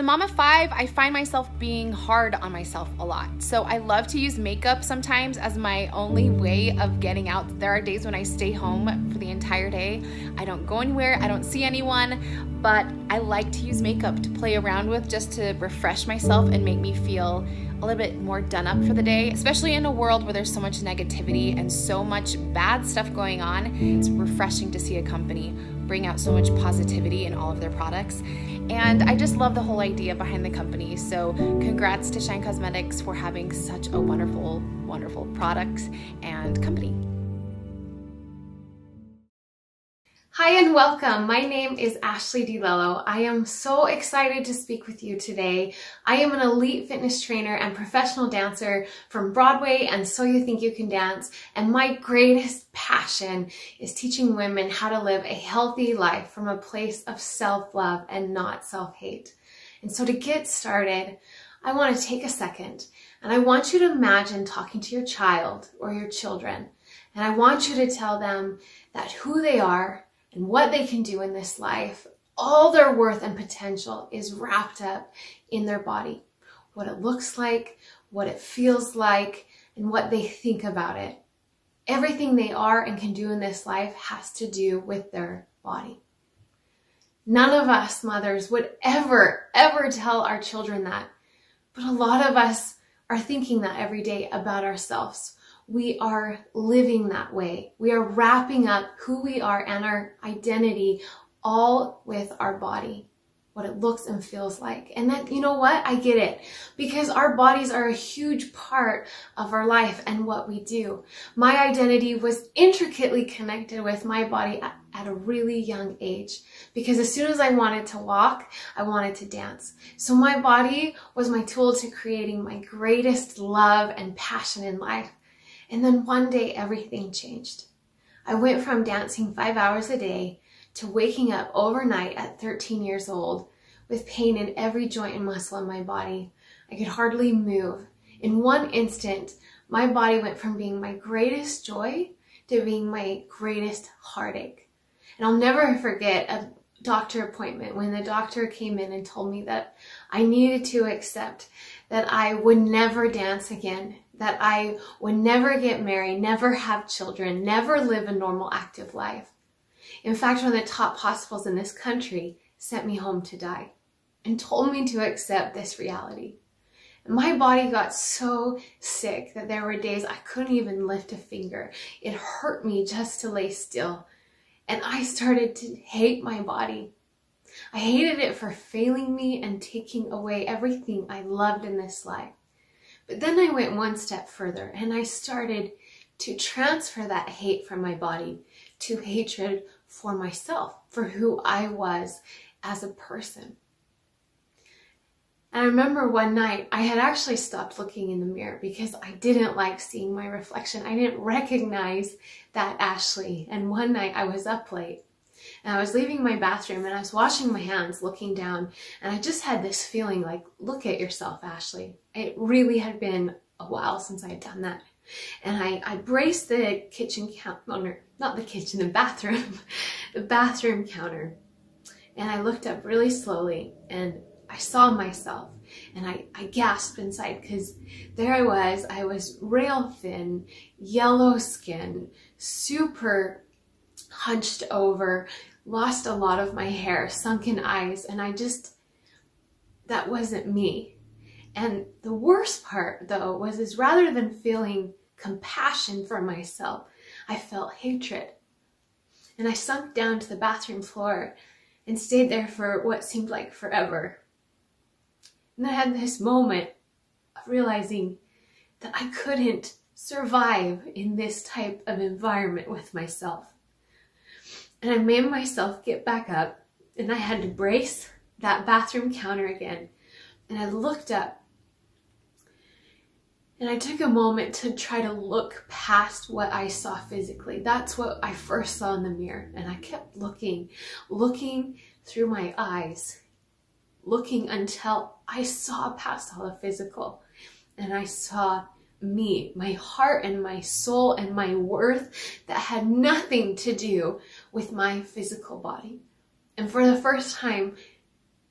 a mom of 5, I find myself being hard on myself a lot. So I love to use makeup sometimes as my only way of getting out. There are days when I stay home for the entire day. I don't go anywhere, I don't see anyone, but I like to use makeup to play around with just to refresh myself and make me feel a little bit more done up for the day, especially in a world where there's so much negativity and so much bad stuff going on. It's refreshing to see a company bring out so much positivity in all of their products. And I just love the whole idea behind the company. So congrats to Shine Cosmetics for having such a wonderful, wonderful products and company. Hi and welcome. My name is Ashleigh Di Lello. I am so excited to speak with you today. I am an elite fitness trainer and professional dancer from Broadway and So You Think You Can Dance, and my greatest passion is teaching women how to live a healthy life from a place of self-love and not self-hate. And so to get started, I want to take a second and I want you to imagine talking to your child or your children, and I want you to tell them that who they are and what they can do in this life, all their worth and potential is wrapped up in their body. What it looks like, what it feels like, and what they think about it. Everything they are and can do in this life has to do with their body. None of us mothers would ever tell our children that, but a lot of us are thinking that every day about ourselves. We are living that way. We are wrapping up who we are and our identity all with our body, what it looks and feels like. And that, you know what? I get it, because our bodies are a huge part of our life and what we do. My identity was intricately connected with my body at a really young age, because as soon as I wanted to walk, I wanted to dance. So my body was my tool to creating my greatest love and passion in life. And then one day everything changed. I went from dancing 5 hours a day to waking up overnight at 13 years old with pain in every joint and muscle in my body. I could hardly move. In one instant, my body went from being my greatest joy to being my greatest heartache. And I'll never forget a doctor appointment when the doctor came in and told me that I needed to accept that I would never dance again, that I would never get married, never have children, never live a normal active life. In fact, one of the top hospitals in this country sent me home to die and told me to accept this reality. And my body got so sick that there were days I couldn't even lift a finger. It hurt me just to lay still. And I started to hate my body. I hated it for failing me and taking away everything I loved in this life. But then I went one step further and I started to transfer that hate from my body to hatred for myself, for who I was as a person. And I remember one night I had actually stopped looking in the mirror because I didn't like seeing my reflection. I didn't recognize that Ashleigh. And one night I was up late and I was leaving my bathroom and I was washing my hands, looking down, and I just had this feeling like, look at yourself, Ashleigh. It really had been a while since I had done that. And I braced the kitchen counter, not the kitchen, the bathroom, the bathroom counter. And I looked up really slowly and I saw myself and I gasped inside, because there I was rail thin, yellow skin, super hunched over, lost a lot of my hair, sunken eyes, and that wasn't me. And the worst part though was rather than feeling compassion for myself, I felt hatred. And I sunk down to the bathroom floor and stayed there for what seemed like forever. And I had this moment of realizing that I couldn't survive in this type of environment with myself. And I made myself get back up and I had to brace that bathroom counter again. And I looked up and I took a moment to try to look past what I saw physically. That's what I first saw in the mirror. And I kept looking through my eyes, looking until I saw past all the physical. And I saw me, my heart and my soul and my worth that had nothing to do with my physical body. And for the first time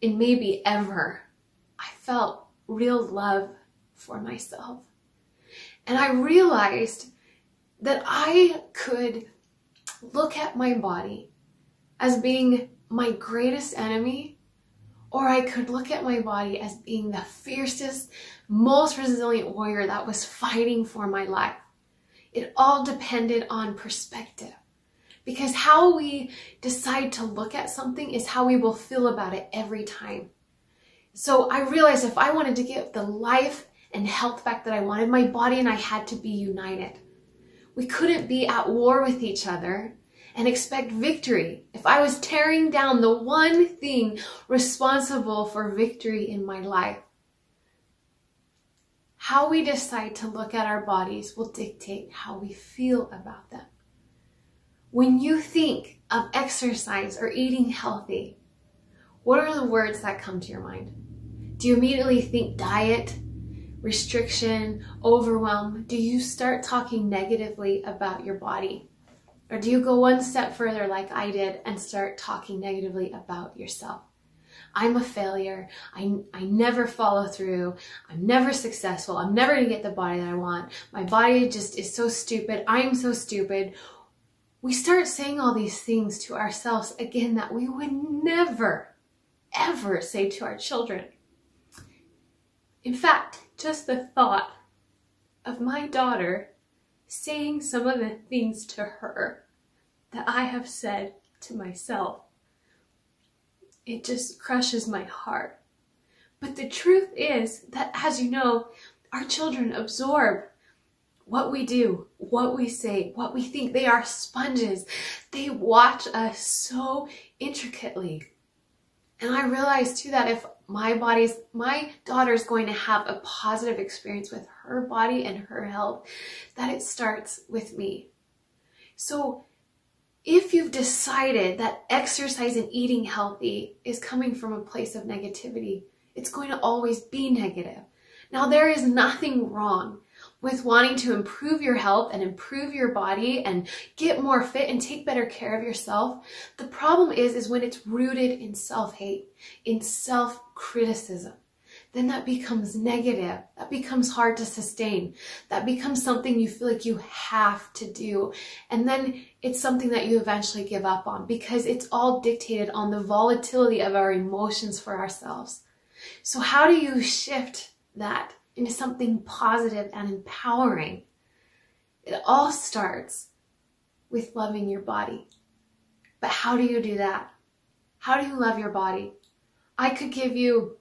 in maybe ever, I felt real love for myself. And I realized that I could look at my body as being my greatest enemy, or I could look at my body as being the fiercest, most resilient warrior that was fighting for my life. It all depended on perspective. Because how we decide to look at something is how we will feel about it every time. So I realized if I wanted to get the life and health back that I wanted, my body and I had to be united. We couldn't be at war with each other and expect victory if I was tearing down the one thing responsible for victory in my life. How we decide to look at our bodies will dictate how we feel about them. When you think of exercise or eating healthy, what are the words that come to your mind? Do you immediately think diet, restriction, overwhelm? Do you start talking negatively about your body? Or do you go one step further like I did and start talking negatively about yourself? I'm a failure. I never follow through. I'm never successful. I'm never going to get the body that I want. My body just is so stupid. I'm so stupid. We start saying all these things to ourselves again that we would never, ever say to our children. In fact, just the thought of my daughter saying some of the things to her that I have said to myself, it just crushes my heart. But the truth is that, as you know, our children absorb what we do, what we say, what we think. They are sponges. They watch us so intricately. And I realized too that if my daughter is going to have a positive experience with her body and her health, that it starts with me. So if you've decided that exercise and eating healthy is coming from a place of negativity, it's going to always be negative. Now, there is nothing wrong with wanting to improve your health and improve your body and get more fit and take better care of yourself. The problem is when it's rooted in self-hate, in self-criticism. Then that becomes negative. That becomes hard to sustain. That becomes something you feel like you have to do. And then it's something that you eventually give up on because it's all dictated on the volatility of our emotions for ourselves. So how do you shift that into something positive and empowering? It all starts with loving your body. But how do you do that? How do you love your body? I could give you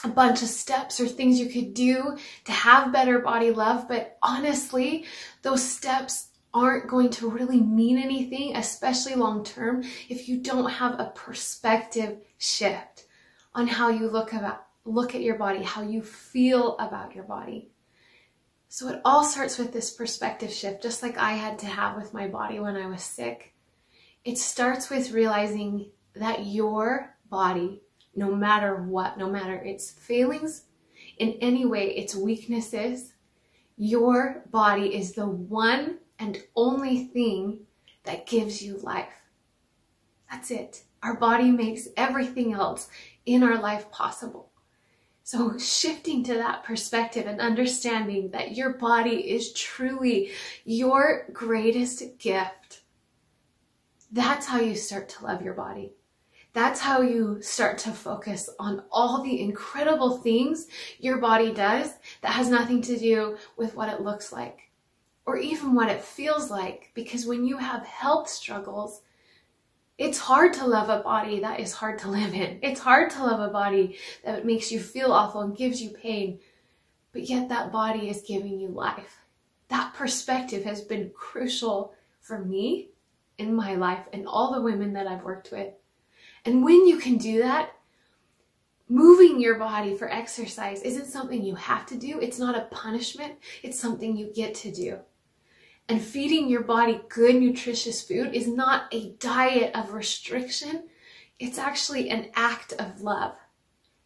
a bunch of steps or things you could do to have better body love, but honestly, those steps aren't going to really mean anything, especially long term, if you don't have a perspective shift on how you look at your body, how you feel about your body. So it all starts with this perspective shift, just like I had to have with my body when I was sick. It starts with realizing that your body, no matter what, no matter its failings, in any way, its weaknesses, your body is the one and only thing that gives you life. That's it. Our body makes everything else in our life possible. So shifting to that perspective and understanding that your body is truly your greatest gift, that's how you start to love your body. That's how you start to focus on all the incredible things your body does that has nothing to do with what it looks like or even what it feels like. Because when you have health struggles, it's hard to love a body that is hard to live in. It's hard to love a body that makes you feel awful and gives you pain, but yet that body is giving you life. That perspective has been crucial for me in my life and all the women that I've worked with. And when you can do that, moving your body for exercise isn't something you have to do. It's not a punishment. It's something you get to do. And feeding your body good, nutritious food is not a diet of restriction. It's actually an act of love.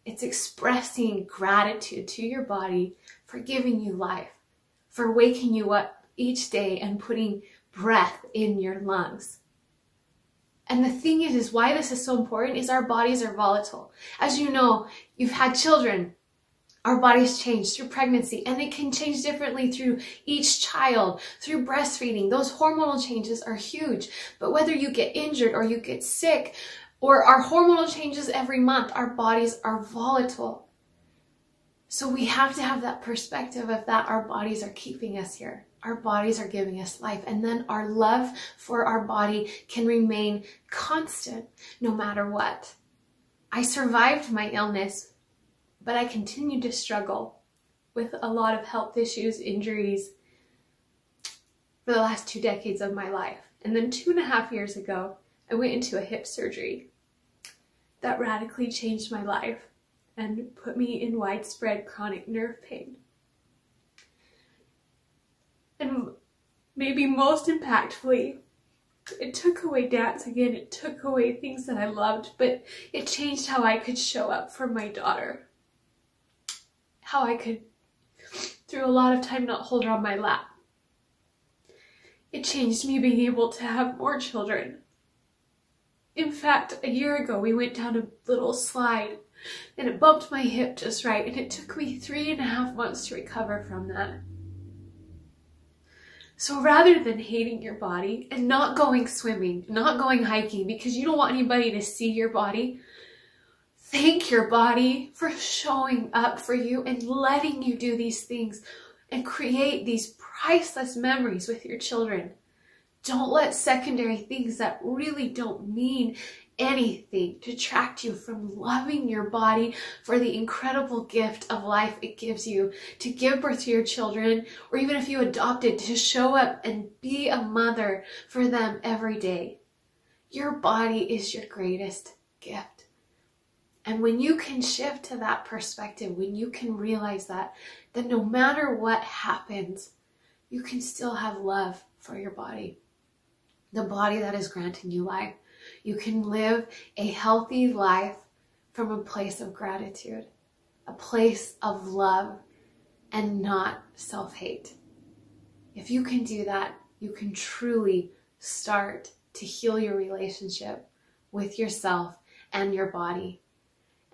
It's expressing gratitude to your body for giving you life, for waking you up each day and putting breath in your lungs. And the thing is why this is so important is our bodies are volatile. As you know, you've had children. Our bodies change through pregnancy, and it can change differently through each child, through breastfeeding. Those hormonal changes are huge. But whether you get injured or you get sick, or our hormonal changes every month, our bodies are volatile. So we have to have that perspective of that our bodies are keeping us here. Our bodies are giving us life. And then our love for our body can remain constant no matter what. I survived my illness, but I continued to struggle with a lot of health issues, injuries for the last 2 decades of my life. And then 2.5 years ago, I went into a hip surgery that radically changed my life and put me in widespread chronic nerve pain. And maybe most impactfully, it took away dance again. It took away things that I loved, but it changed how I could show up for my daughter. How I could, through a lot of time, not hold her on my lap. It changed me being able to have more children. In fact, a year ago, we went down a little slide and it bumped my hip just right, and it took me 3.5 months to recover from that. So rather than hating your body and not going swimming, not going hiking because you don't want anybody to see your body, thank your body for showing up for you and letting you do these things and create these priceless memories with your children. Don't let secondary things that really don't mean anything detract you from loving your body for the incredible gift of life it gives you to give birth to your children, or even if you adopted, to show up and be a mother for them every day. Your body is your greatest gift. And when you can shift to that perspective, when you can realize that no matter what happens, you can still have love for your body, the body that is granting you life. You can live a healthy life from a place of gratitude, a place of love, and not self-hate. If you can do that, you can truly start to heal your relationship with yourself and your body.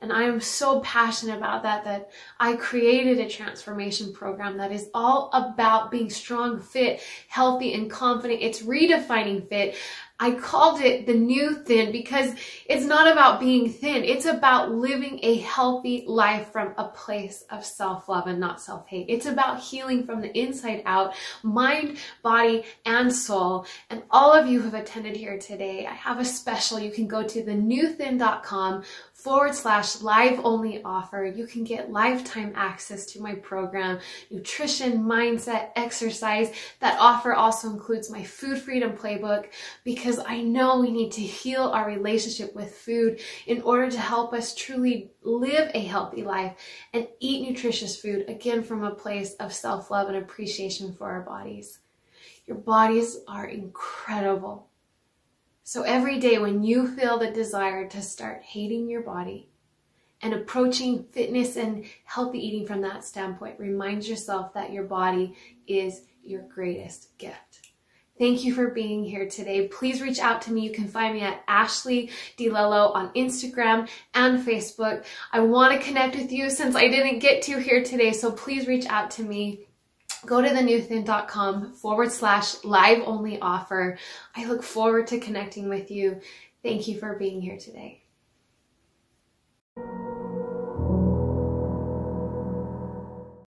And I am so passionate about that I created a transformation program that is all about being strong, fit, healthy, and confident. It's redefining fit. I called it the new thin because it's not about being thin. It's about living a healthy life from a place of self-love and not self-hate. It's about healing from the inside out, mind, body, and soul. And all of you who have attended here today, I have a special. You can go to thenewthin.com/live only offer. You can get lifetime access to my program, nutrition, mindset, exercise. That offer also includes my food freedom playbook, because I know we need to heal our relationship with food in order to help us truly live a healthy life and eat nutritious food, again, from a place of self-love and appreciation for our bodies. Your bodies are incredible. So every day when you feel the desire to start hating your body and approaching fitness and healthy eating from that standpoint, remind yourself that your body is your greatest gift. Thank you for being here today. Please reach out to me. You can find me at Ashleigh Di Lello on Instagram and Facebook. I want to connect with you since I didn't get to here today, so please reach out to me. Go to thenewthin.com/live only offer. I look forward to connecting with you. Thank you for being here today.